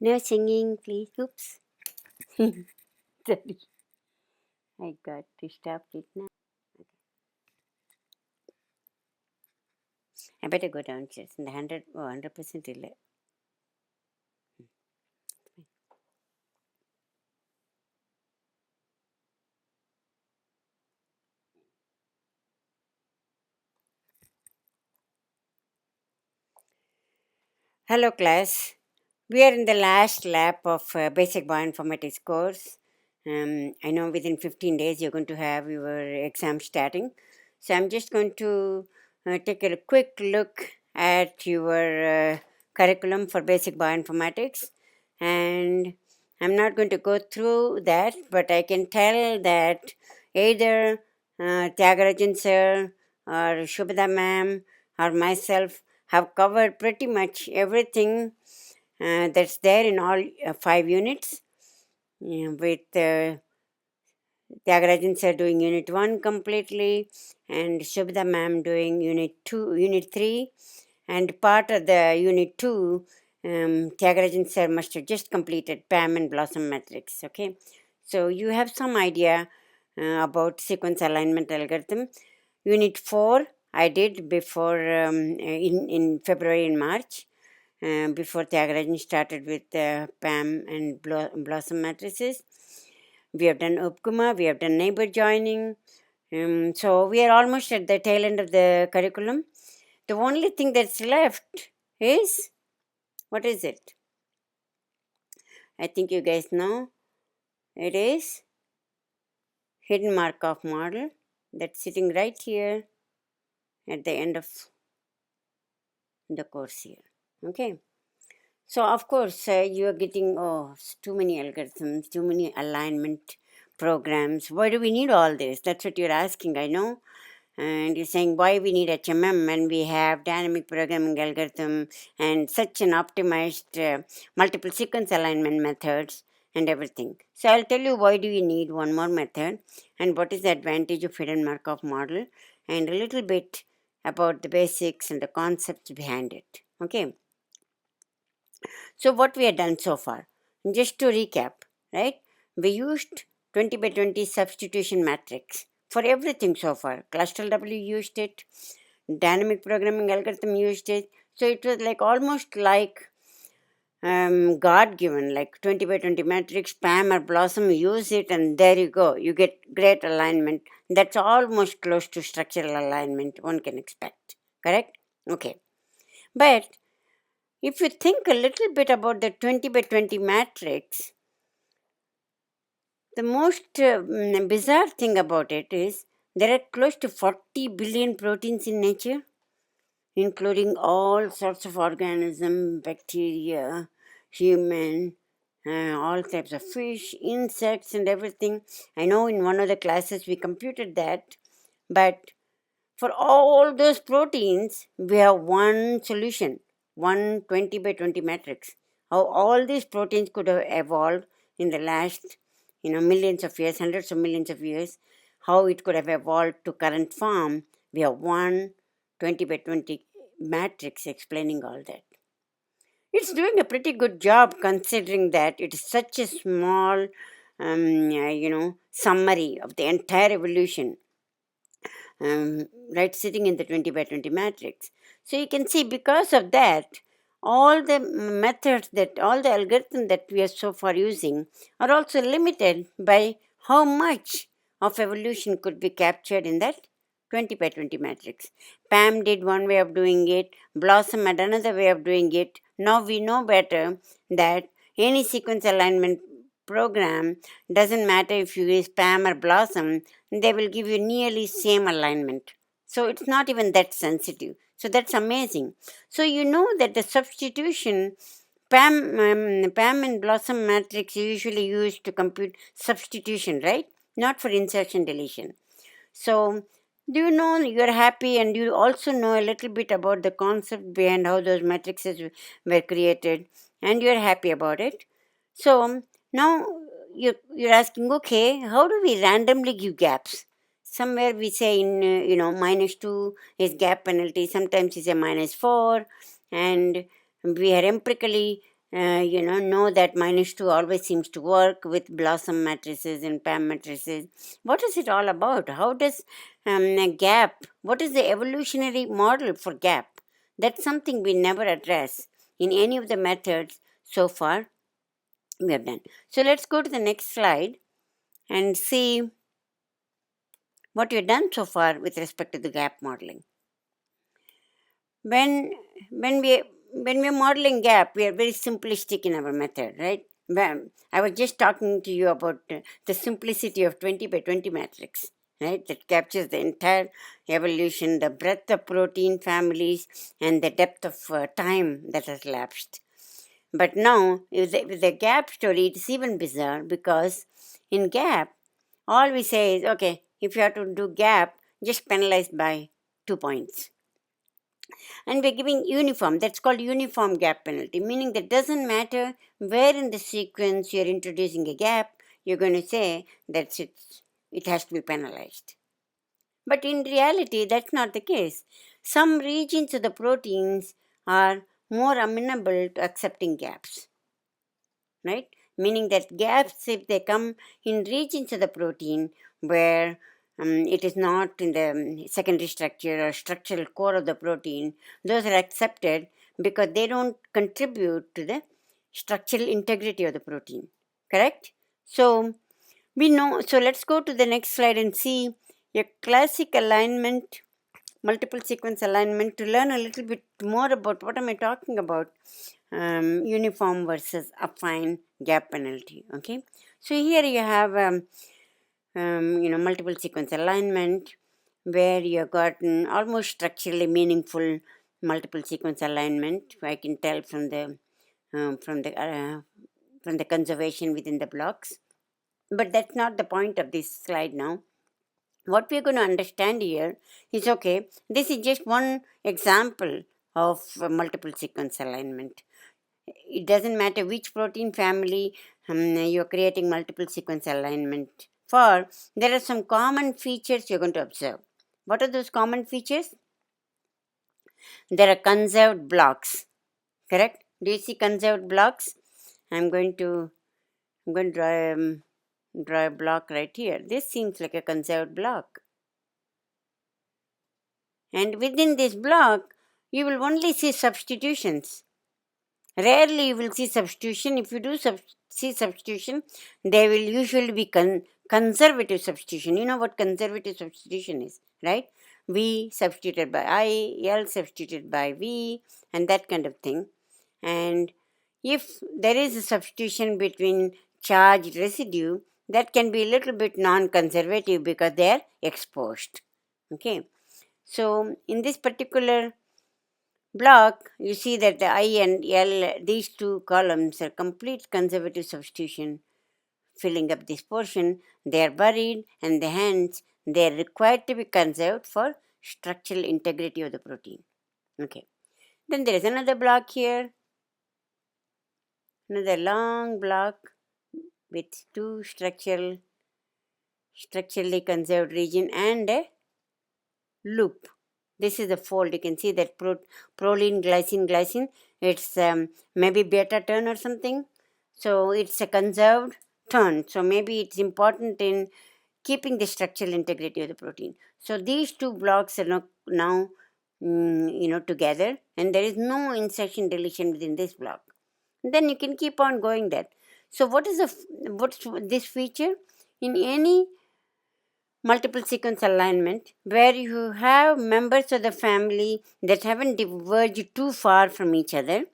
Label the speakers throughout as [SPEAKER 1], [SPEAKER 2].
[SPEAKER 1] No singing, please. Oops. Sorry. I got to stop it now. I better go downstairs. In the 100% இல்லை. Hello, class. We are in the last lap of basic bioinformatics course. I know within 15 days you're going to have your exam starting. So I'm just going to take a quick look at your curriculum for basic bioinformatics. And I'm not going to go through that, but I can tell that either Tyagarajan sir or Shubhada ma'am or myself have covered pretty much everything that's there in all 5 units, with Tyagarajan sir doing unit 1 completely and Shubhada ma'am doing unit 3, and part of the unit 2, Tyagarajan sir must have just completed PAM and Blossom matrix. Okay, so you have some idea about sequence alignment algorithm. Unit 4 I did before in February and March, before Tyagarajan started with PAM and Blossom matrices. We have done Upkuma, we have done neighbor joining. So we are almost at the tail end of the curriculum. The only thing that's left is, what is it? I think you guys know. It is hidden Markov model that's sitting right here at the end of the course here. Okay. So of course you are getting too many algorithms, too many alignment programs. Why do we need all this? That's what you're asking, I know. And you're saying why we need HMM when we have dynamic programming algorithm and such an optimized multiple sequence alignment methods and everything. So I'll tell you why do you need one more method and what is the advantage of hidden Markov model and a little bit about the basics and the concepts behind it. Okay. So what we have done so far, just to recap, right? We used 20 by 20 substitution matrix for everything so far. Cluster W used it, dynamic programming algorithm used it. So it was like almost like God given, like 20 by 20 matrix, PAM or Blossom, use it and there you go. You get great alignment. That's almost close to structural alignment one can expect. Correct? Okay. But if you think a little bit about the 20 by 20 matrix, the most bizarre thing about it is there are close to 40 billion proteins in nature, including all sorts of organisms, bacteria, human, all types of fish, insects, and everything. I know in one of the classes we computed that, but for all those proteins, we have one solution, one 20 by 20 matrix. How all these proteins could have evolved in the last, millions of years, hundreds of millions of years, how it could have evolved to current form, we have one 20 by 20 matrix explaining all that. It's doing a pretty good job considering that it is such a small, summary of the entire evolution, right, sitting in the 20 by 20 matrix. So you can see because of that, all the methods that, all the algorithms that we are so far using are also limited by how much of evolution could be captured in that 20 by 20 matrix. PAM did one way of doing it, Blossom had another way of doing it. Now we know better that any sequence alignment program, doesn't matter if you use PAM or Blossom, they will give you nearly same alignment. So it's not even that sensitive. So that's amazing. So you know that the substitution PAM and Blossom matrix usually used to compute substitution, right? Not for insertion deletion. So do you know you're happy and you also know a little bit about the concept behind how those matrices were created and you're happy about it. So now you're asking, okay, how do we randomly give gaps? Somewhere we say in, -2 is gap penalty, sometimes it's a -4, and we are empirically know that -2 always seems to work with blossom matrices and PAM matrices. What is it all about? How does a gap, what is the evolutionary model for gap? That's something we never address in any of the methods so far we have done. So let's go to the next slide and see what we've done so far with respect to the gap modeling. When when we when we're modeling gap, we are very simplistic in our method, right? I was just talking to you about the simplicity of 20 by 20 matrix, right? That captures the entire evolution, the breadth of protein families, and the depth of time that has lapsed. But now, with the gap story, it's even bizarre because in gap, all we say is, okay, if you have to do gap, just penalize by 2 points. And we're giving uniform, that's called uniform gap penalty, meaning that doesn't matter where in the sequence you're introducing a gap, you're going to say that it has to be penalized. But in reality, that's not the case. Some regions of the proteins are more amenable to accepting gaps, right? Meaning that gaps, if they come in regions of the protein where it is not in the secondary structure or structural core of the protein, those are accepted because they don't contribute to the structural integrity of the protein. Correct? So we know. So let's go to the next slide and see a classic alignment, multiple sequence alignment, to learn a little bit more about what am I talking about. Uniform versus affine gap penalty. Okay, so here you have multiple sequence alignment where you have gotten almost structurally meaningful multiple sequence alignment. I can tell from the um, from the uh, from the conservation within the blocks. But that's not the point of this slide now. What we're going to understand here is, okay, this is just one example of multiple sequence alignment. It doesn't matter which protein family you're creating multiple sequence alignment for, there are some common features you're going to observe. What are those common features? There are conserved blocks, correct? Do you see conserved blocks? I'm going to draw a block right here. This seems like a conserved block. And within this block, you will only see substitutions. Rarely you will see substitution. If you do see substitution, they will usually be conservative substitution. You know what conservative substitution is, right? V substituted by I, L substituted by V, and that kind of thing. And if there is a substitution between charged residue, that can be a little bit non-conservative because they are exposed. Okay. So in this particular block, you see that the I and L, these two columns are complete conservative substitution filling up this portion. They are buried and hence they are required to be conserved for structural integrity of the protein. Okay. Then there is another block here, another long block with two structurally conserved region and a loop. This is the fold. You can see that proline, glycine. It's maybe beta turn or something. So it's a conserved turn. So maybe it's important in keeping the structural integrity of the protein. So these two blocks are now together, and there is no insertion deletion within this block. Then you can keep on going there. So what's this feature? In any multiple sequence alignment where you have members of the family that haven't diverged too far from each other,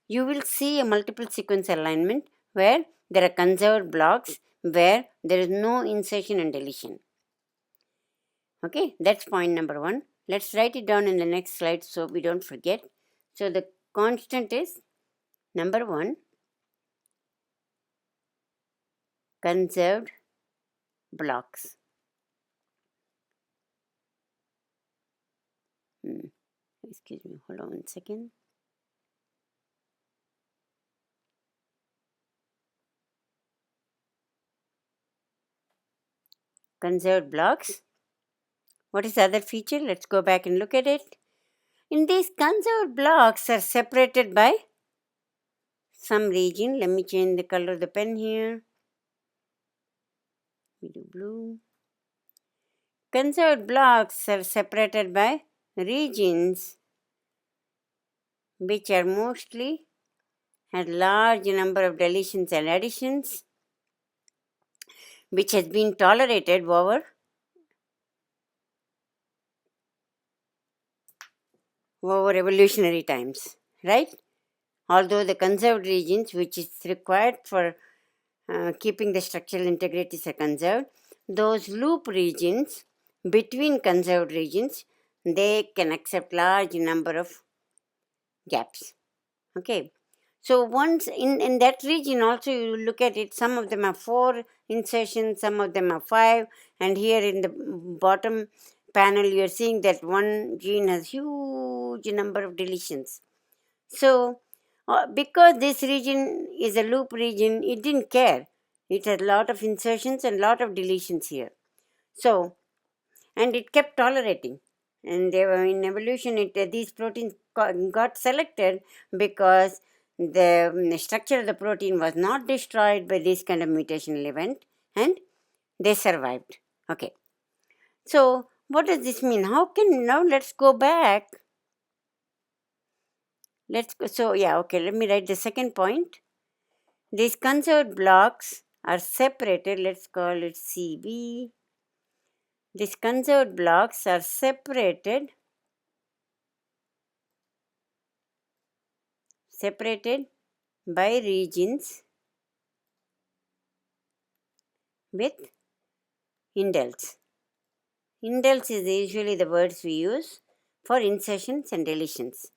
[SPEAKER 1] you will see a multiple sequence alignment where there are conserved blocks where there is no insertion and deletion. Okay, that's point number one. Let's write it down in the next slide so we don't forget. So the constant is number one, conserved blocks. Excuse me, hold on 1 second. Conserved blocks. What is the other feature? Let's go back and look at it. In these conserved blocks are separated by some region. Let me change the color of the pen here. We do blue. Conserved blocks are separated by regions which are mostly had large number of deletions and additions, which has been tolerated over evolutionary times, right? Although the conserved regions, which is required for keeping the structural integrities are conserved, those loop regions between conserved regions, they can accept large number of gaps. Okay. So once in that region also you look at it, some of them are 4 insertions, some of them are 5, and here in the bottom panel you are seeing that one gene has huge number of deletions. So because this region is a loop region, it didn't care. It had a lot of insertions and lot of deletions here. So, and it kept tolerating. And they were in evolution, these proteins got selected because the structure of the protein was not destroyed by this kind of mutational event, and they survived. Okay. So, what does this mean? How can, now let's go back. Let me write the second point. These conserved blocks are separated, let's call it CB. These conserved blocks are separated by regions with indels. Indels is usually the words we use for insertions and deletions.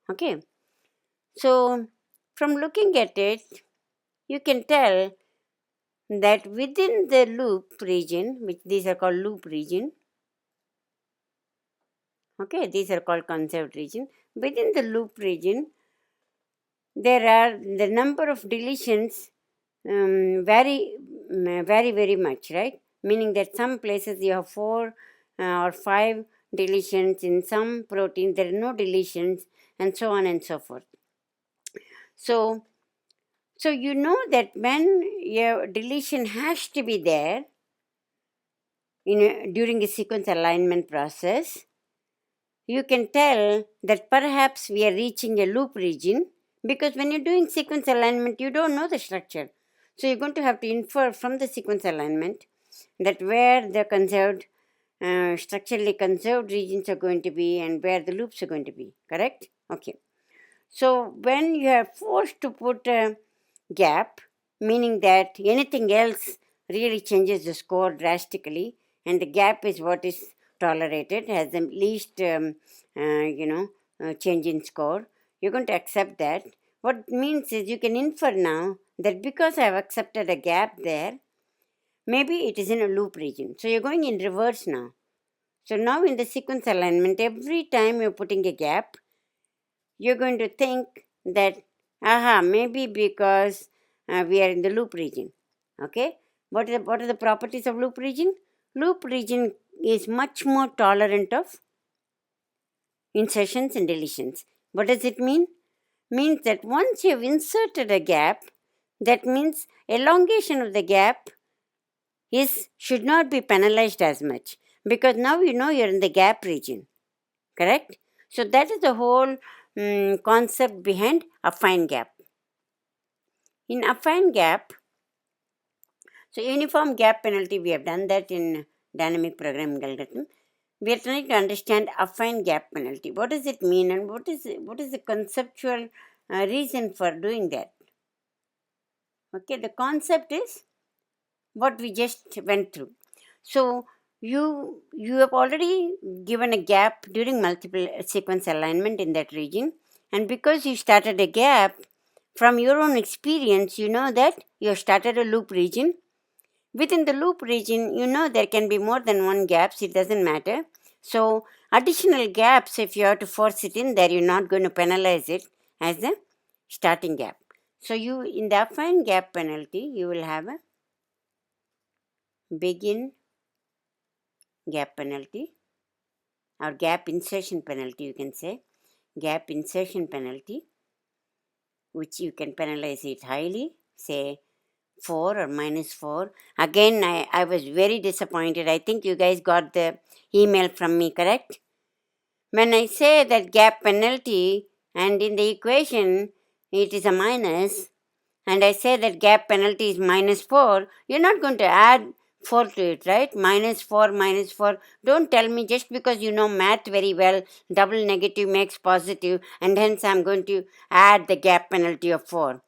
[SPEAKER 1] Okay. So, from looking at it, you can tell that within the loop region, which these are called loop region, okay, these are called conserved region. Within the loop region, there are the number of deletions vary very much, right? Meaning that some places you have 4 or 5 deletions, in some proteins there are no deletions, and so on and so forth. So you know that when your deletion has to be there during a sequence alignment process, you can tell that perhaps we are reaching a loop region, because when you're doing sequence alignment, you don't know the structure. So you're going to have to infer from the sequence alignment that where the conserved, structurally conserved regions are going to be and where the loops are going to be, correct? Okay. So when you are forced to put a gap, meaning that anything else really changes the score drastically, and the gap is what is tolerated, has the least change in score, you're going to accept that. What it means is you can infer now that because I have accepted a gap there, maybe it is in a loop region. So you're going in reverse now. So now in the sequence alignment, every time you're putting a gap, you're going to think that, maybe because we are in the loop region. Okay? What are the properties of loop region? Loop region is much more tolerant of insertions and deletions. What does it mean? Means that once you've inserted a gap, that means elongation of the gap should not be penalized as much, because now you know you're in the gap region. Correct? So that is the whole concept behind affine gap. In affine gap, so uniform gap penalty, we have done that in dynamic programming algorithm. We are trying to understand affine gap penalty. What does it mean, and what is the conceptual reason for doing that? Okay, the concept is what we just went through. So you have already given a gap during multiple sequence alignment in that region, and because you started a gap, from your own experience, you know that you started a loop region. Within the loop region, you know there can be more than one gaps, it doesn't matter. So additional gaps, if you have to force it in there, you're not going to penalize it as the starting gap. So you, in the affine gap penalty, you will have a begin gap penalty, or gap insertion penalty, you can say, gap insertion penalty. which you can penalize it highly, say 4 or -4. Again, I was very disappointed. I think you guys got the email from me, correct? When I say that gap penalty and in the equation it is a minus, and I say that gap penalty is -4, you're not going to add 4 to it, right? -4, -4. Don't tell me just because you know math very well, double negative makes positive, and hence I'm going to add the gap penalty of 4.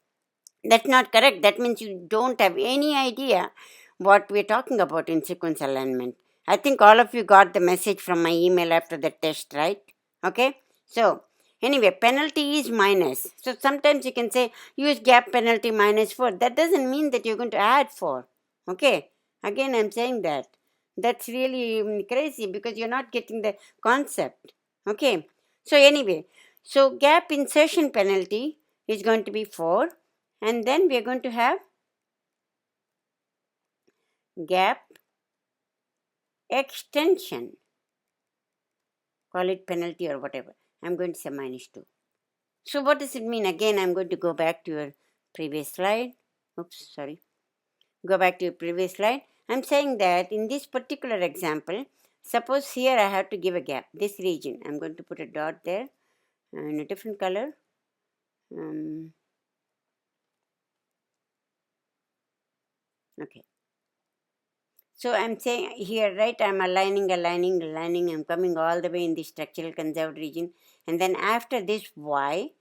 [SPEAKER 1] That's not correct. That means you don't have any idea what we're talking about in sequence alignment. I think all of you got the message from my email after the test, right? Okay? So, anyway, penalty is minus. So, sometimes you can say use gap penalty -4. That doesn't mean that you're going to add 4. Okay? Again, I'm saying that. That's really crazy because you're not getting the concept. Okay? So, anyway, so gap insertion penalty is going to be 4, and then we are going to have gap extension, call it penalty or whatever. I'm going to say -2. So what does it mean? Again, I'm going to go back to your previous slide. Oops, sorry. Go back to your previous slide. I'm saying that in this particular example, suppose here I have to give a gap, this region. I'm going to put a dot there in a different color. Okay. So I'm saying here, right, I'm aligning, I'm coming all the way in the structural conserved region. And then after this Y,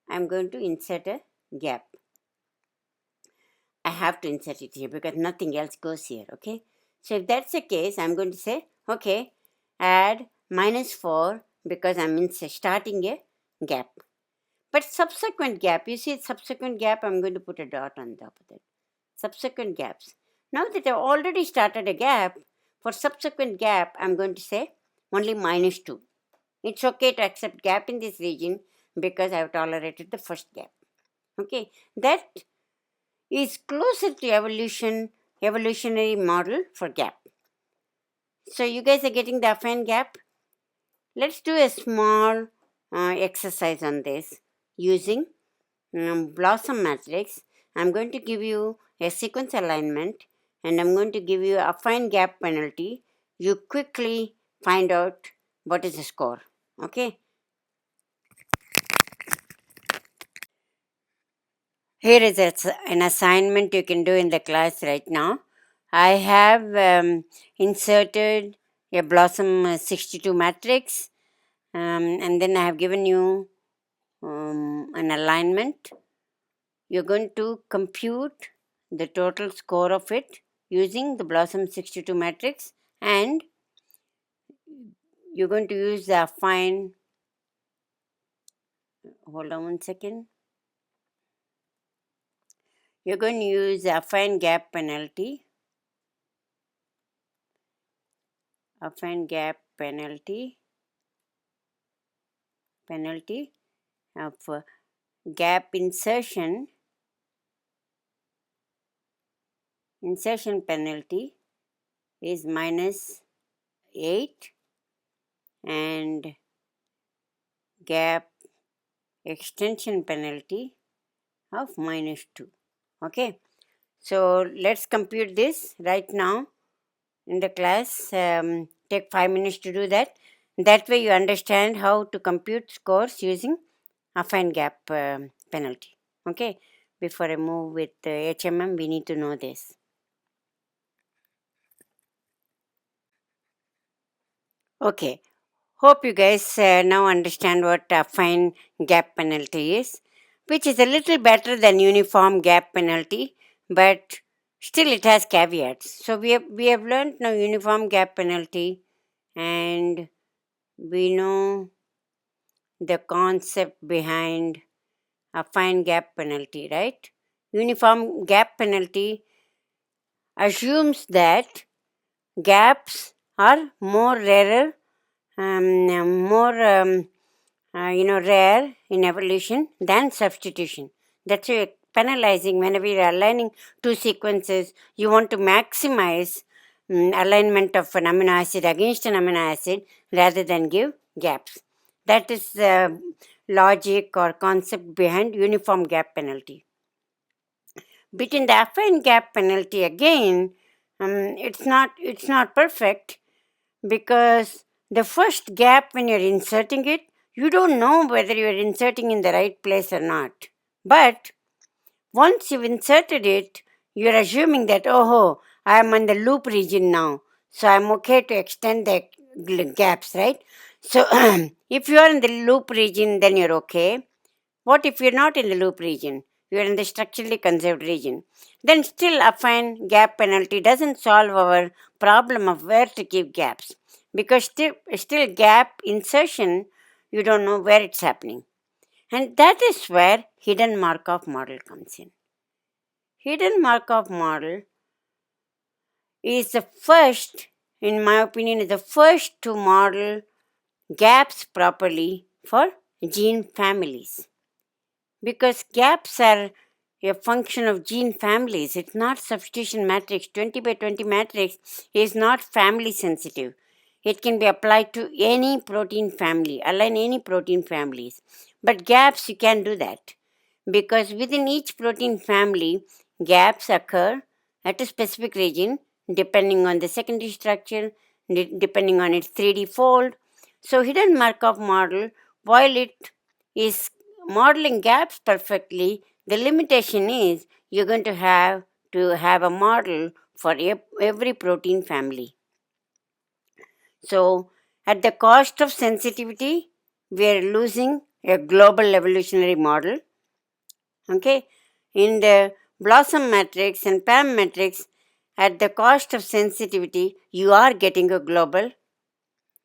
[SPEAKER 1] I'm going to insert a gap. I have to insert it here because nothing else goes here, okay? So if that's the case, I'm going to say, okay, add -4 because I'm starting a gap. But subsequent gap, you see subsequent gap, I'm going to put a dot on top of it. Subsequent gaps. Now that I've already started a gap, for subsequent gap, I'm going to say only -2. It's okay to accept gap in this region because I've tolerated the first gap. Okay, that is closer to evolutionary model for gap. So you guys are getting the affine gap? Let's do a small exercise on this using Blossom matrix. I'm going to give you a sequence alignment and I'm going to give you a affine gap penalty. You quickly find out what is the score. Okay. Here is an assignment you can do in the class right now. I have inserted a Blossom 62 matrix and then I have given you an alignment. You're going to compute the total score of it using the Blossom 62 matrix, and you're going to use the affine. Hold on one second. You're going to use the affine gap penalty. Affine gap penalty of gap insertion penalty is -8 and gap extension penalty of -2. Okay, so let's compute this right now in the class. Take 5 minutes to do that. That way you understand how to compute scores using affine gap penalty. Okay, before I move with HMM, we need to know this. Okay, hope you guys now understand what affine gap penalty is, which is a little better than uniform gap penalty, but still it has caveats. So we have learned now uniform gap penalty, and we know the concept behind affine gap penalty, right? Uniform gap penalty assumes that gaps are more rarer, more rare in evolution than substitution. That's why you're penalizing whenever you're aligning two sequences. You want to maximize alignment of an amino acid against an amino acid rather than give gaps. That is logic or concept behind uniform gap penalty. Between the affine gap penalty again, it's not perfect, because the first gap, when you're inserting it, you don't know whether you're inserting in the right place or not. But once you've inserted it, you're assuming that, oh, I'm in the loop region now, so I'm okay to extend the gaps, right? So if you are in the loop region, then you're okay. What if you're not in the loop region? You're in the structurally conserved region. Then still affine gap penalty doesn't solve our problem of where to keep gaps. Because still gap insertion, you don't know where it's happening. And that is where hidden Markov model comes in. Hidden Markov model is the first, in my opinion, is the first to model gaps properly for gene families. Because gaps are a function of gene families. It's not substitution matrix. 20 by 20 matrix is not family sensitive. It can be applied to any protein family, align any protein families. But gaps, you can't do that. Because within each protein family, gaps occur at a specific region depending on the secondary structure, depending on its 3D fold. So, hidden Markov model, while it is modeling gaps perfectly, the limitation is you're going to have a model for every protein family. So, at the cost of sensitivity, we are losing a global evolutionary model. Okay, in the blossom matrix and PAM matrix, at the cost of sensitivity, you are getting a global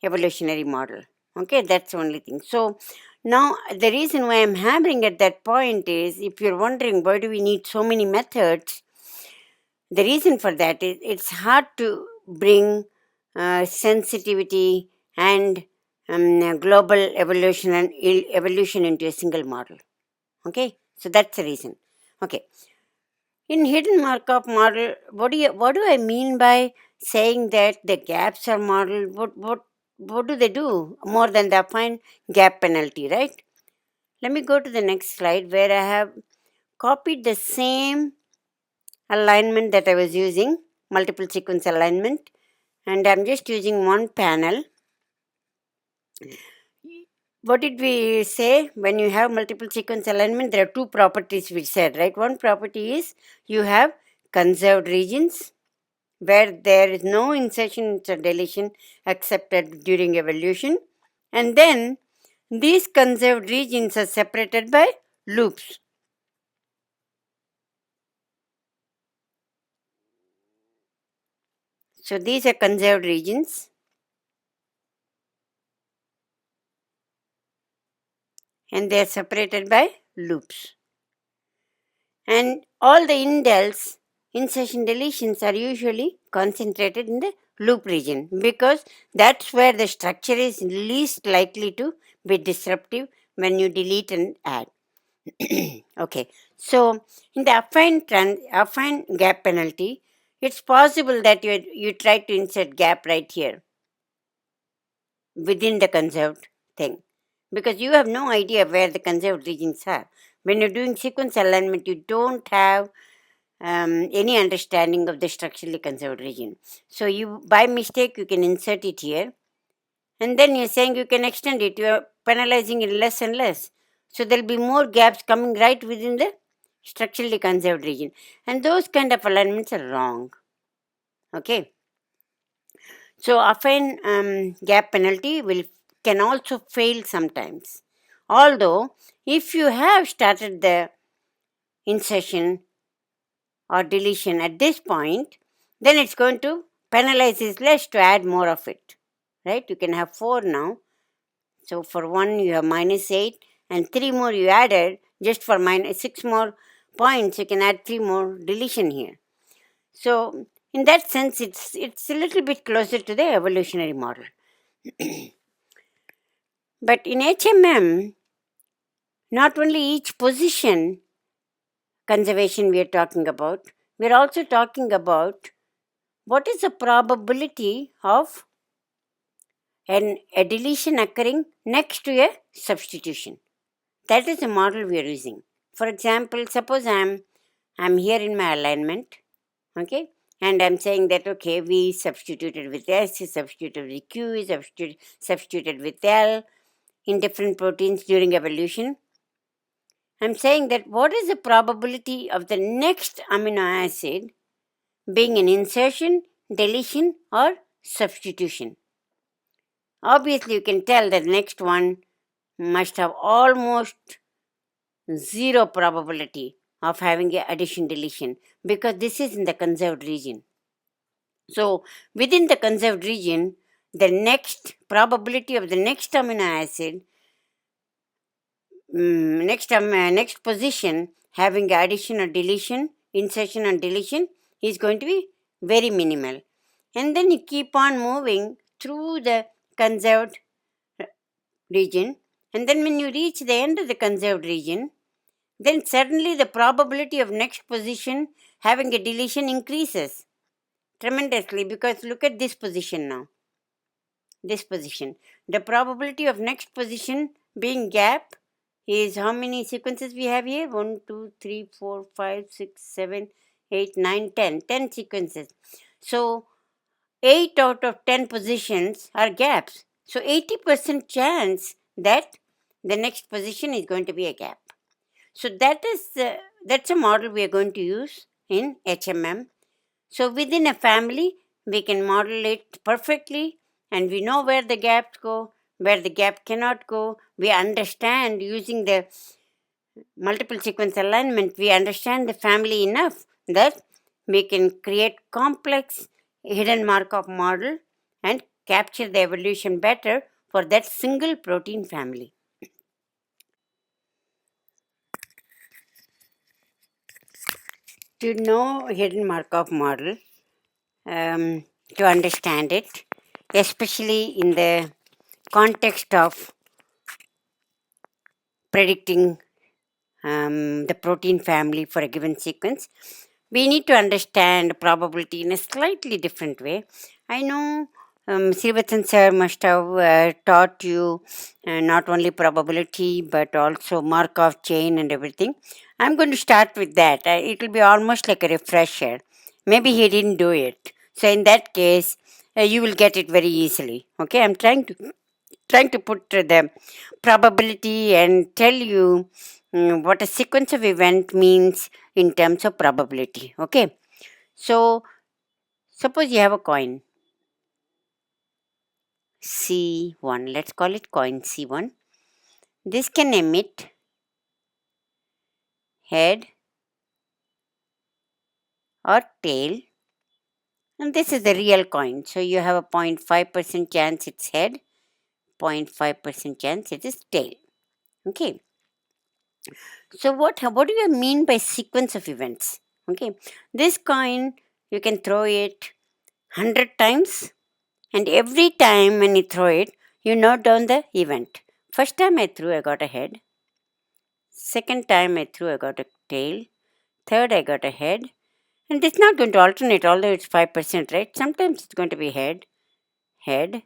[SPEAKER 1] evolutionary model. Okay, that's the only thing. So now the reason why I'm hammering at that point is, if you're wondering why do we need so many methods, the reason for that is it's hard to bring sensitivity and global evolution into a single model. Okay, so that's the reason. Okay, in hidden Markov model, what do I mean by saying that the gaps are modeled? What do they do more than the affine gap penalty, right? Let me go to the next slide where I have copied the same alignment that I was using, multiple sequence alignment, and I'm just using one panel. What did we say when you have multiple sequence alignment? There are two properties we said, right? One property is you have conserved regions where there is no insertion or deletion accepted during evolution, and then these conserved regions are separated by loops. So these are conserved regions, and they are separated by loops. And all the indels, insertion deletions, are usually concentrated in the loop region, because that's where the structure is least likely to be disruptive when you delete and add. Okay, so in the affine gap penalty, it's possible that you try to insert gap right here within the conserved thing, because you have no idea where the conserved regions are. When you're doing sequence alignment, you don't have any understanding of the structurally conserved region. So you, by mistake, you can insert it here, and then you're saying you can extend it. You're penalizing it less and less. So there'll be more gaps coming right within the structurally conserved region, and those kind of alignments are wrong. Okay. So affine gap penalty can also fail sometimes. Although if you have started the insertion or deletion at this point, then it's going to penalize is less to add more of it. Right? You can have 4 now. So for 1 you have -8, and 3 more you added just for -6 more points. You can add 3 more deletion here. So in that sense, it's a little bit closer to the evolutionary model. But in HMM, not only each position conservation we are talking about, we are also talking about what is the probability of a deletion occurring next to a substitution. That is the model we are using. For example, suppose I'm here in my alignment, okay, and I'm saying that okay, V substituted with S is substituted with Q is substituted with L in different proteins during evolution. I'm saying that what is the probability of the next amino acid being an insertion, deletion, or substitution? Obviously, you can tell that the next one must have almost zero probability of having a addition deletion because this is in the conserved region. So, within the conserved region, the next probability of the next amino acid, next position having addition or deletion, insertion and deletion is going to be very minimal. And then you keep on moving through the conserved region, and then when you reach the end of the conserved region, then suddenly the probability of next position having a deletion increases tremendously because look at this position now. This position. The probability of next position being gap is how many sequences we have here? 1, 2, 3, 4, 5, 6, 7, 8, 9, 10. 10 sequences. So 8 out of 10 positions are gaps. So 80% chance that the next position is going to be a gap. So that's a model we are going to use in HMM. So within a family, we can model it perfectly and we know where the gaps go, where the gap cannot go. We understand using the multiple sequence alignment, we understand the family enough that we can create complex hidden Markov model and capture the evolution better for that single protein family. To know hidden Markov model, to understand it, especially in the context of predicting the protein family for a given sequence, we need to understand probability in a slightly different way. I know Srivatsan sir must have taught you not only probability but also Markov chain and everything. I'm going to start with that. It will be almost like a refresher. Maybe he didn't do it. So in that case, you will get it very easily. Okay, I'm trying to put the probability and tell you what a sequence of event means in terms of probability. Okay, so suppose you have a coin C1, let's call it coin C1. This can emit head or tail, and this is the real coin. So you have a 0.5% chance it's head, 0.5% chance it is tail. Okay, so what do you mean by sequence of events? Okay, this coin you can throw it 100 times, and every time when you throw it, you note down the event. First time I threw, I got a head. Second time I threw, I got a tail. Third, I got a head. And it's not going to alternate, although it's 5%, right? Sometimes it's going to be head, head,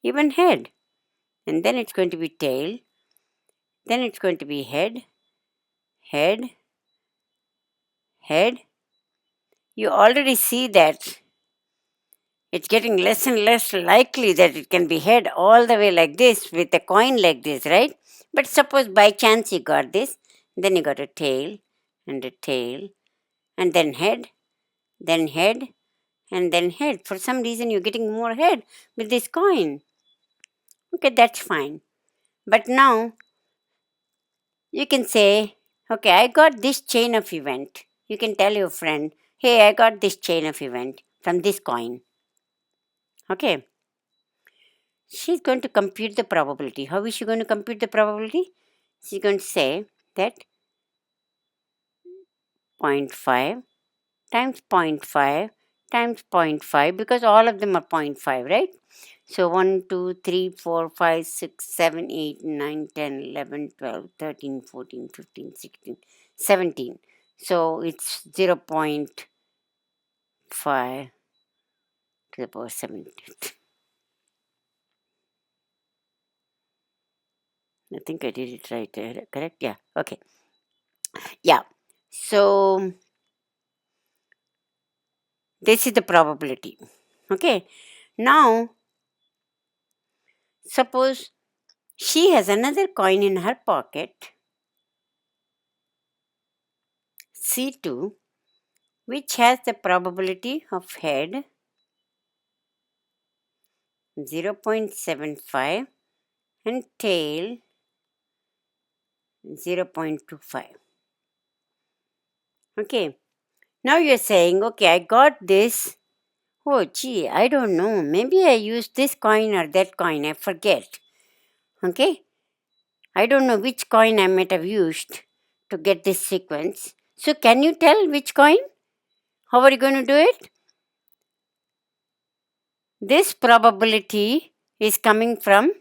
[SPEAKER 1] even head. And then it's going to be tail. Then it's going to be head, head, head. You already see that it's getting less and less likely that it can be head all the way like this with a coin like this, right? But suppose by chance you got this, then you got a tail, and then head, then head, and then head. For some reason you're getting more head with this coin. Okay, that's fine. But now you can say, okay, I got this chain of event. You can tell your friend, hey, I got this chain of event from this coin. Okay. She's going to compute the probability. How is she going to compute the probability? She's going to say that 0.5 times 0.5 times 0.5 because all of them are 0.5, right? So 1, 2, 3, 4, 5, 6, 7, 8, 9, 10, 11, 12, 13, 14, 15, 16, 17. So it's 0.5 to the power 17. I think I did it right. Correct? Yeah. Okay. Yeah. So this is the probability. Okay. Now, suppose she has another coin in her pocket, C2, which has the probability of head 0.75 and tail 0.25. Okay. Now you're saying, okay, I got this. Oh, gee, I don't know. Maybe I used this coin or that coin. I forget. Okay. I don't know which coin I might have used to get this sequence. So, can you tell which coin? How are you going to do it? This probability is coming from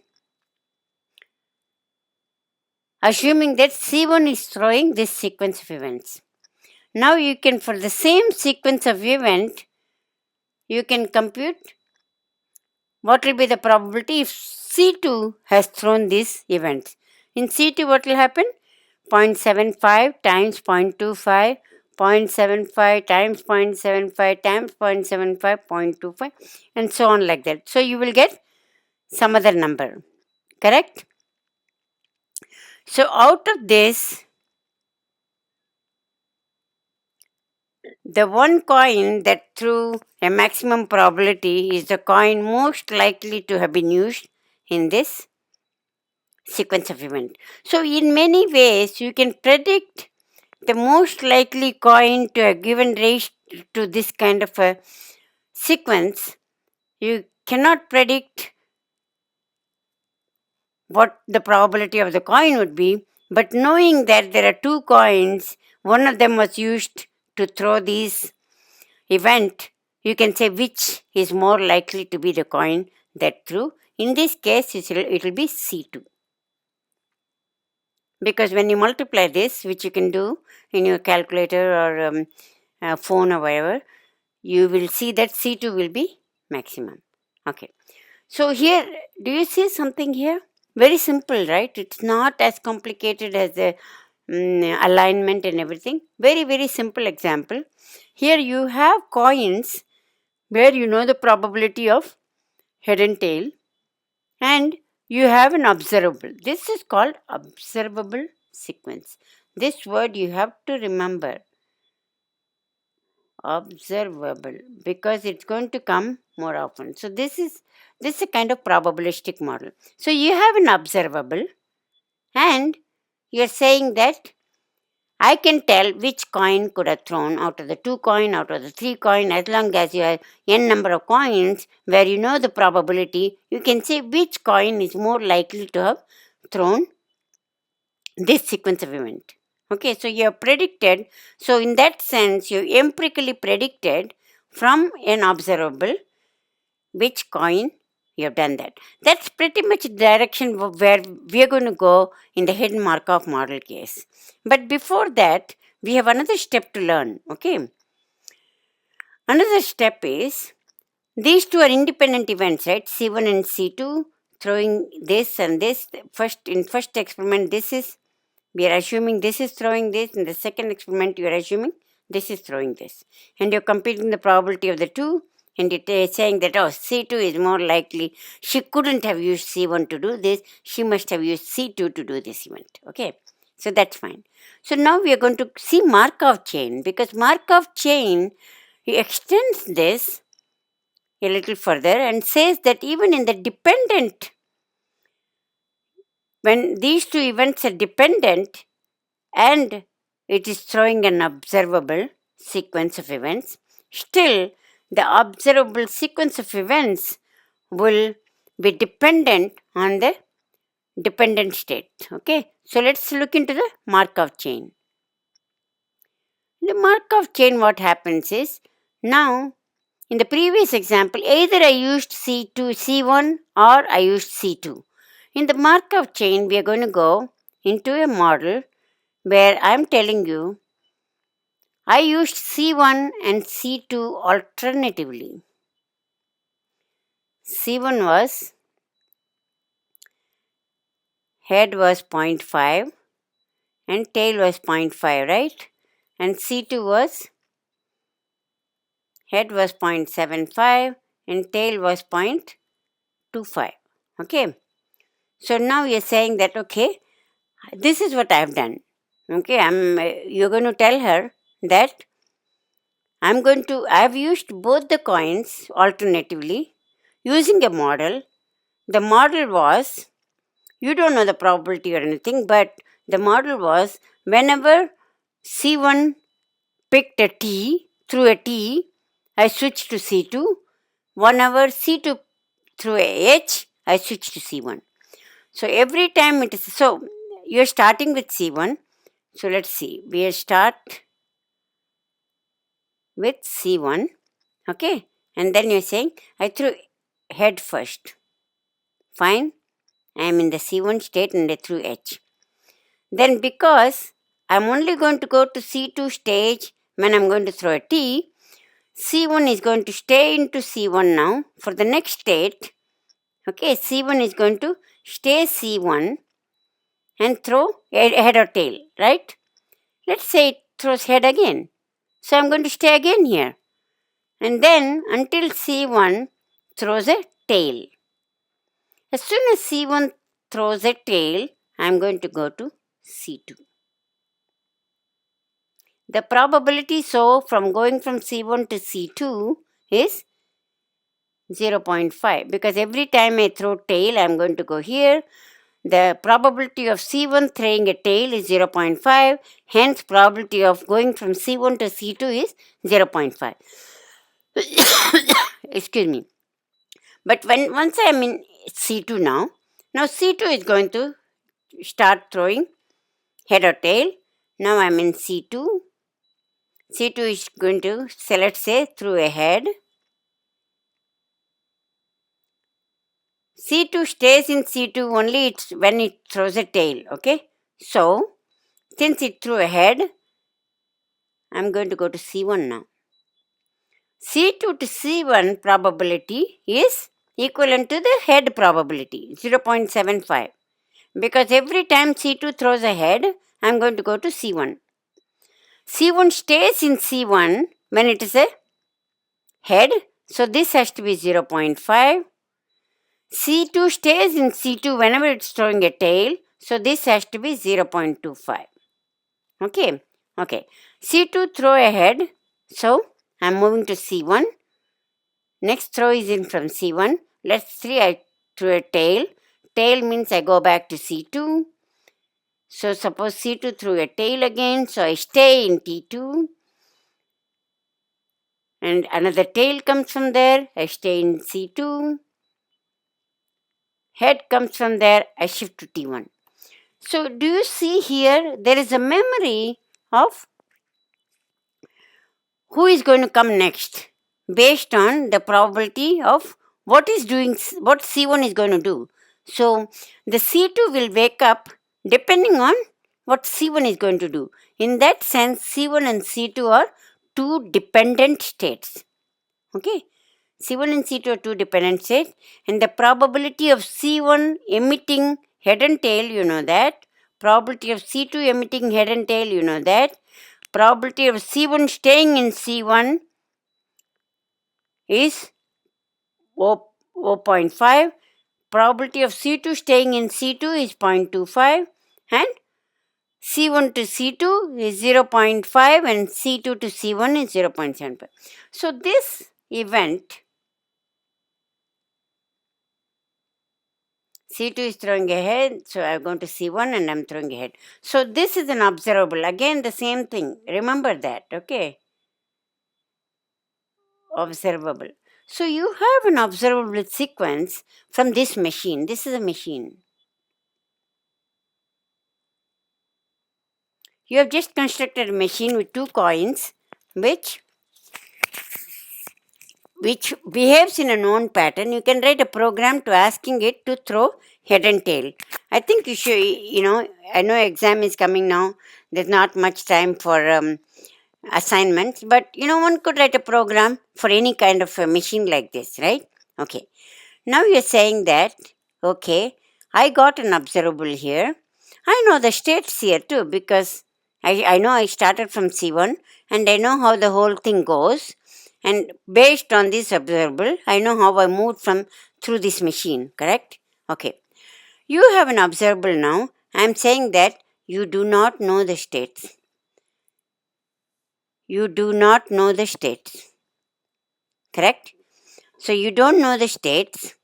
[SPEAKER 1] assuming that C1 is throwing this sequence of events. Now, you can, for the same sequence of event, you can compute what will be the probability if C2 has thrown this event. In C2, what will happen? 0.75 times 0.25, 0.75 times 0.75 times 0.75, 0.25, and so on like that. So you will get some other number, correct? So out of this, the one coin that threw a maximum probability is the coin most likely to have been used in this sequence of event. So in many ways, you can predict the most likely coin to a given race to this kind of a sequence. You cannot predict what the probability of the coin would be, but knowing that there are two coins, one of them was used to throw these event, you can say which is more likely to be the coin that threw. In this case, it will be C2. Because when you multiply this, which you can do in your calculator or phone or whatever, you will see that C2 will be maximum. Okay. So here, do you see something here? Very simple, right? It's not as complicated as the alignment and everything. Very, very simple example. Here you have coins where you know the probability of head and tail, and you have an observable. This is called observable sequence. This word you have to remember, observable, because it's going to come more often. So this is a kind of probabilistic model. So you have an observable, and you're saying that I can tell which coin could have thrown out of the 2 coin, out of the 3 coin, as long as you have n number of coins where you know the probability, you can say which coin is more likely to have thrown this sequence of event. Okay, so you have predicted, so in that sense, you empirically predicted from an observable which coin you have done that. That's pretty much the direction where we are going to go in the hidden Markov model case. But before that, we have another step to learn. Okay, another step is these two are independent events, right? C1 and C2 throwing this and this. First experiment, this is, we are assuming this is throwing this. In the second experiment, you are assuming this is throwing this. And you're computing the probability of the two. And it is saying that, oh, C2 is more likely. She couldn't have used C1 to do this. She must have used C2 to do this event. Okay. So that's fine. So now we are going to see Markov chain, because Markov chain, he extends this a little further and says that even in the dependent, when these two events are dependent, and it is throwing an observable sequence of events, still the observable sequence of events will be dependent on the dependent state. Okay, so let's look into the Markov chain. In the Markov chain, what happens is, now in the previous example, either I used C1 or I used C2. In the Markov chain, we are going to go into a model where I'm telling you I used C1 and C2 alternatively. C1 was head was 0.5 and tail was 0.5, right? And C2 was, head was 0.75 and tail was 0.25. Okay. So now you're saying that, okay, this is what I've done. Okay, you're going to tell her that I've used both the coins alternatively using a model. The model was, you don't know the probability or anything, but the model was whenever C1 picked a T, through a T, I switched to C2. Whenever C2 through a H, I switched to C1. So every time it is, so you're starting with C1. So let's see, we'll start with C1, okay? And then you're saying, I threw head first. Fine, I am in the C1 state and I threw H. Then because I'm only going to go to C2 stage when I'm going to throw a T, C1 is going to stay into C1 now for the next state. Okay, C1 is going to stay C1 and throw head or tail, right? Let's say it throws head again. So I'm going to stay again here. And then until C1 throws a tail. As soon as C1 throws a tail, I'm going to go to C2. The probability so from going from C1 to C2 is 0.5 because every time I throw tail, I'm going to go here. The probability of C1 throwing a tail is 0.5. Hence, probability of going from C1 to C2 is 0.5. Excuse me. But once I am in C2 now C2 is going to start throwing head or tail. Now I am in C2. C2 is going to, so let's say, through a head. C2 stays in C2 only when it throws a tail, okay? So, since it threw a head, I'm going to go to C1 now. C2 to C1 probability is equivalent to the head probability, 0.75. Because every time C2 throws a head, I'm going to go to C1. C1 stays in C1 when it is a head, so this has to be 0.5. C2 stays in C2 whenever it's throwing a tail, so this has to be 0.25. Okay. C2 throw a head, so I'm moving to C1. Next throw is in from C1. Let's see, I threw a tail. Tail means I go back to C2. So suppose C2 threw a tail again, so I stay in T2. And another tail comes from there, I stay in C2. Head comes from there, I shift to T1. So do you see here, there is a memory of who is going to come next based on the probability of what C1 is going to do. So the C2 will wake up depending on what C1 is going to do. In that sense, C1 and C2 are two dependent states. Okay, C1 and C2 are two dependent states, and the probability of C1 emitting head and tail, you know that. Probability of C2 emitting head and tail, you know that. Probability of C1 staying in C1 is 0.5. Probability of C2 staying in C2 is 0.25. And C1 to C2 is 0.5 and C2 to C1 is 0.75. So this event, C2 is throwing a head, so I'm going to C1 and I'm throwing a head. So this is an observable. Again, the same thing. Remember that, okay? Observable. So you have an observable sequence from this machine. This is a machine. You have just constructed a machine with two coins which behaves in a known pattern. You can write a program to asking it to throw head and tail. I think you should, I know exam is coming now. There's not much time for assignments, but one could write a program for any kind of a machine like this, right? Okay. Now you're saying that, okay, I got an observable here. I know the states here too because I know I started from C1 and I know how the whole thing goes. And based on this observable, I know how I moved from through this machine, correct? Okay. You have an observable now. I am saying that you do not know the states. You do not know the states, correct? So you don't know the states.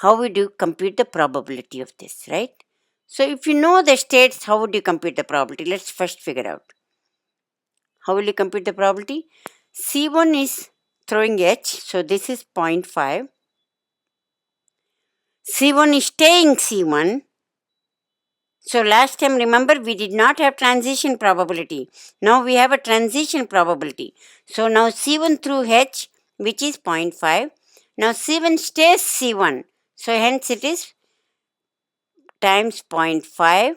[SPEAKER 1] How would you compute the probability of this, right? So if you know the states, how would you compute the probability? Let's first figure out. How will you compute the probability? C1 is throwing H, so this is 0.5. C1 is staying C1. So last time, remember, we did not have transition probability. Now we have a transition probability. So now C1 through H, which is 0.5. Now C1 stays C1. So hence it is times 0.5.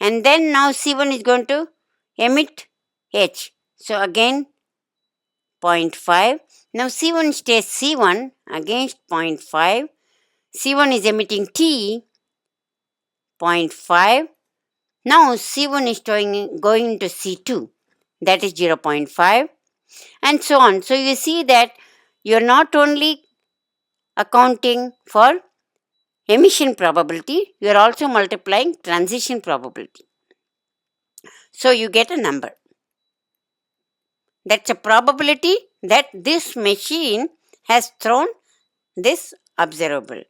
[SPEAKER 1] And then now C1 is going to emit H. So again 0.5. Now C1 stays C1 against 0.5. C1 is emitting T 0.5. Now C1 is going into C2, that is 0.5, and so on. So you see that you're not only accounting for emission probability, you're also multiplying transition probability. So you get a number. That's a probability that this machine has thrown this observable.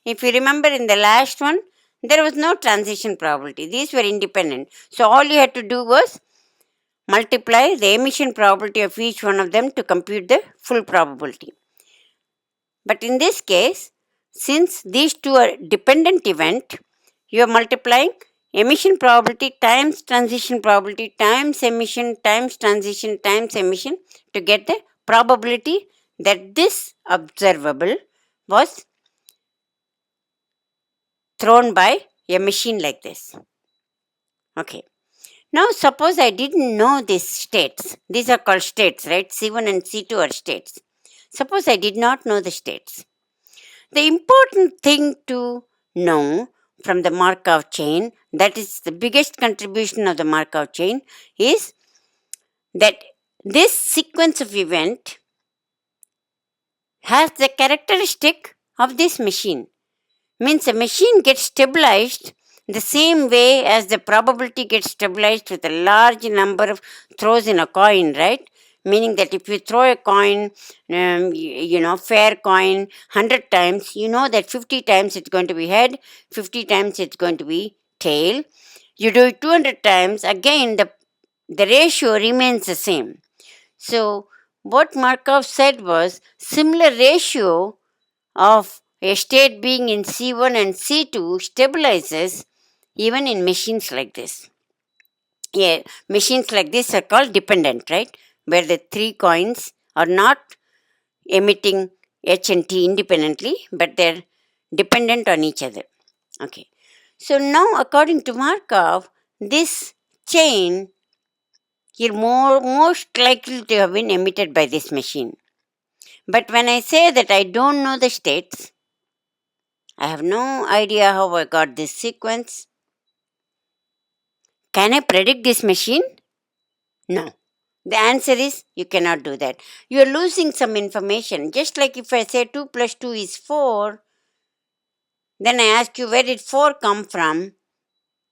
[SPEAKER 1] If you remember in the last one, there was no transition probability. These were independent. So all you had to do was multiply the emission probability of each one of them to compute the full probability. But in this case, since these two are dependent event, you are multiplying emission probability times transition probability times emission times transition times emission to get the probability that this observable was thrown by a machine like this. Okay. Now suppose I didn't know these states. These are called states, right? C1 and C2 are states. Suppose I did not know the states. The important thing to know from the Markov chain, that is the biggest contribution of the Markov chain, is that this sequence of event has the characteristic of this machine. Means a machine gets stabilized the same way as the probability gets stabilized with a large number of throws in a coin, right? Meaning that if you throw a coin, fair coin 100 times, you know that 50 times it's going to be head, 50 times it's going to be tail. You do it 200 times, again the ratio remains the same. So what Markov said was similar ratio of a state being in C1 and C2 stabilizes even in machines like this. Yeah, machines like this are called dependent, right? Where the three coins are not emitting H and T independently, but they're dependent on each other. Okay. So now, according to Markov, this chain is most likely to have been emitted by this machine. But when I say that I don't know the states, I have no idea how I got this sequence. Can I predict this machine? No. The answer is you cannot do that. You are losing some information. Just like if I say 2 plus 2 is 4, then I ask you where did 4 come from?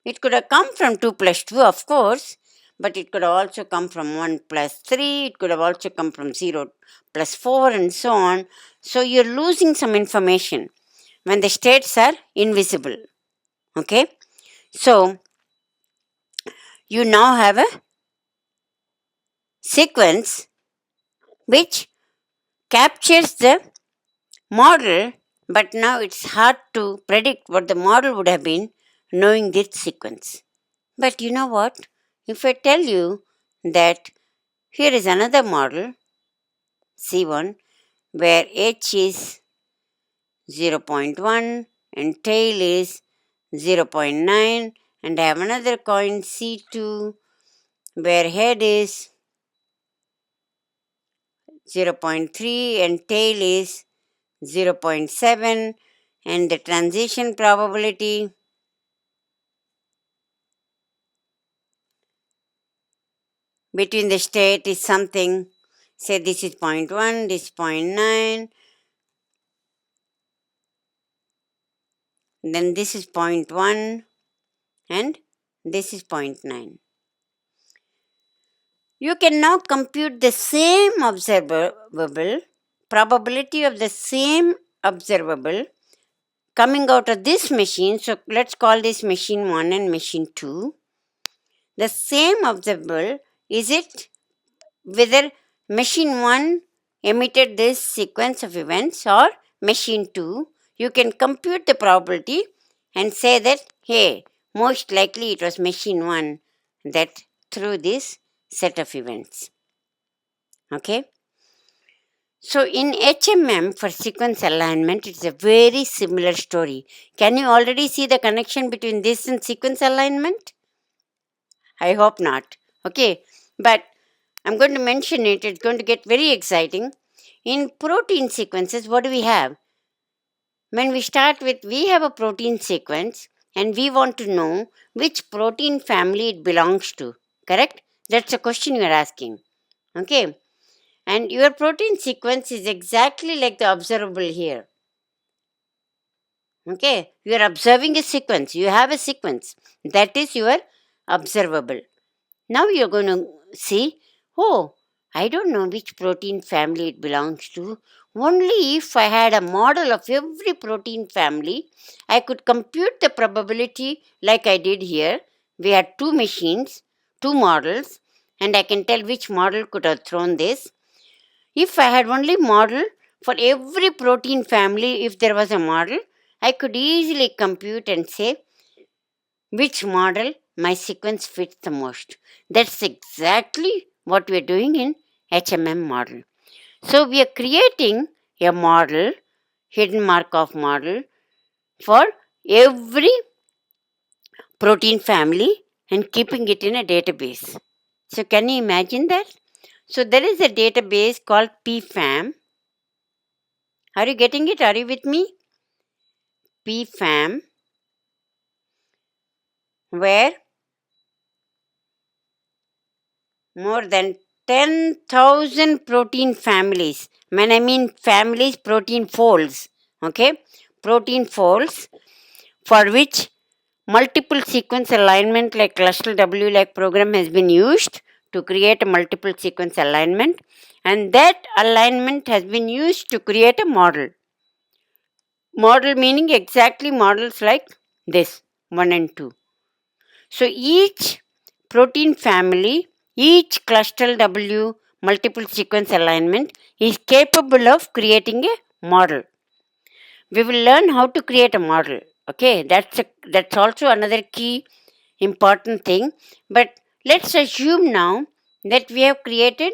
[SPEAKER 1] It could have come from 2 plus 2, of course, but it could have also come from 1 plus 3. It could have also come from 0 plus 4 and so on. So you're losing some information when the states are invisible. Okay? So you now have a sequence which captures the model, but now it's hard to predict what the model would have been knowing this sequence. But you know what? If I tell you that here is another model, C1, where H is 0.1 and tail is 0.9, and I have another coin C2 where head is 0.3 and tail is 0.7, and the transition probability between the state is something, say this is 0.1, this is 0.9, then this is 0.1 and this is 0.9. You can now compute the same observable probability of the same observable coming out of this machine. So let's call this machine 1 and machine 2. The same observable, is it whether machine 1 emitted this sequence of events or machine 2? You can compute the probability and say that, hey, most likely it was machine 1 that threw this set of events. Okay? So in HMM for sequence alignment, it's a very similar story. Can you already see the connection between this and sequence alignment? I hope not. Okay, but I'm going to mention it. It's going to get very exciting. In protein sequences, what do we have? When we start with, we have a protein sequence and we want to know which protein family it belongs to. Correct? That's the question you're asking. Okay. And your protein sequence is exactly like the observable here. Okay, you are observing a sequence. You have a sequence. That is your observable. Now you're going to see, oh, I don't know which protein family it belongs to. Only if I had a model of every protein family, I could compute the probability like I did here. We had two machines, two models, and I can tell which model could have thrown this. If I had only model for every protein family, if there was a model, I could easily compute and say which model my sequence fits the most. That's exactly what we are doing in HMM model. So we are creating a model, hidden Markov model, for every protein family and keeping it in a database. So can you imagine that? So there is a database called PFAM. Are you getting it? Are you with me? PFAM, where more than 10,000 protein families, when I mean families, protein folds, okay, protein folds for which multiple sequence alignment like cluster W like program has been used to create a multiple sequence alignment, and that alignment has been used to create a model. Model meaning exactly models like this 1 and 2. So each protein family, each cluster W multiple sequence alignment is capable of creating a model. We will learn how to create a model. Okay, that's also another key important thing. But let's assume now that we have created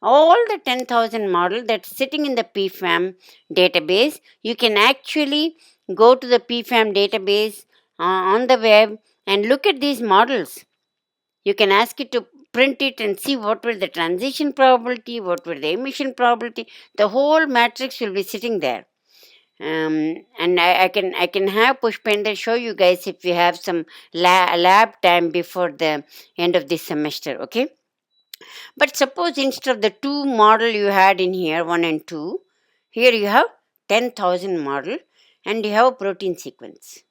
[SPEAKER 1] all the 10,000 model that's sitting in the PFAM database. You can actually go to the PFAM database on the web and look at these models. You can ask it to print it and see what were the transition probability, what were the emission probability. The whole matrix will be sitting there. And I can have Pushpender show you guys if we have some lab time before the end of this semester. Okay. But suppose instead of the two model you had in here, 1 and 2, here you have 10,000 model and you have a protein sequence.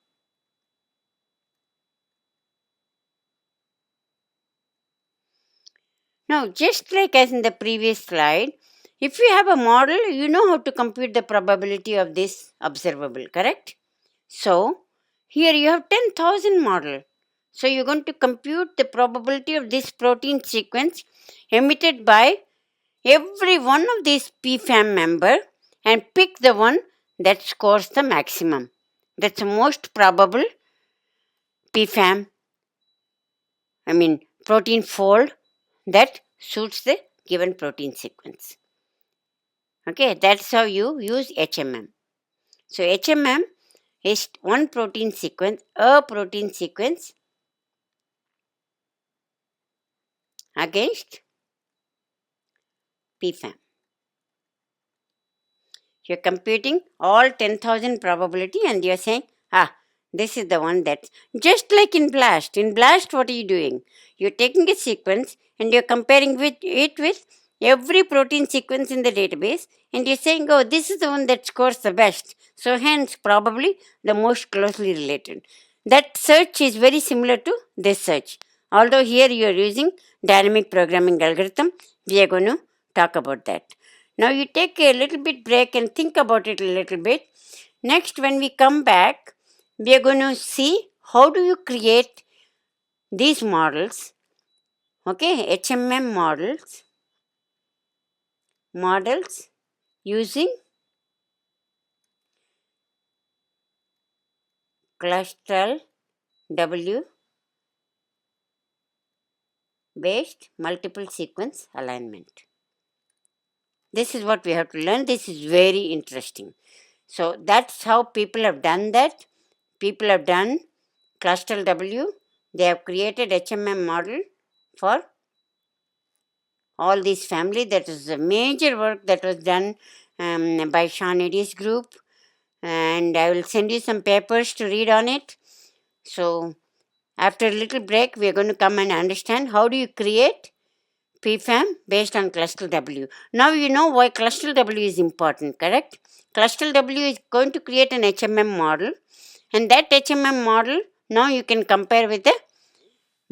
[SPEAKER 1] Now, just like as in the previous slide, if you have a model, you know how to compute the probability of this observable, correct? So, here you have 10,000 model. So, you're going to compute the probability of this protein sequence emitted by every one of these PFAM member and pick the one that scores the maximum. That's the most probable PFAM, protein fold that suits the given protein sequence. Okay, that's how you use HMM. So HMM is one protein sequence, a protein sequence against PFAM. You're computing all 10,000 probability and you're saying, this is the one that's just like in BLAST. In BLAST, what are you doing? You're taking a sequence and you're comparing it with every protein sequence in the database and you're saying, oh, this is the one that scores the best. So, hence, probably the most closely related. That search is very similar to this search. Although here you are using dynamic programming algorithm, we are going to talk about that. Now you take a little bit break and think about it a little bit. Next, when we come back, we are going to see how do you create these models, okay, HMM models using clustral W based multiple sequence alignment. This is what we have to learn. This is very interesting. So that's how people have done that. People have done clustral W. They have created HMM model for all these family. That is a major work that was done by Sean Eddy's group, and I will send you some papers to read on it. So after a little break, we are going to come and understand how do you create PFAM based on clustral W. Now you know why clustral W is important, correct? Clustral W is going to create an HMM model, and that HMM model now you can compare with a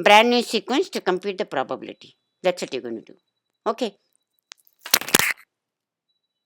[SPEAKER 1] brand new sequence to compute the probability. That's what you're going to do. Okay,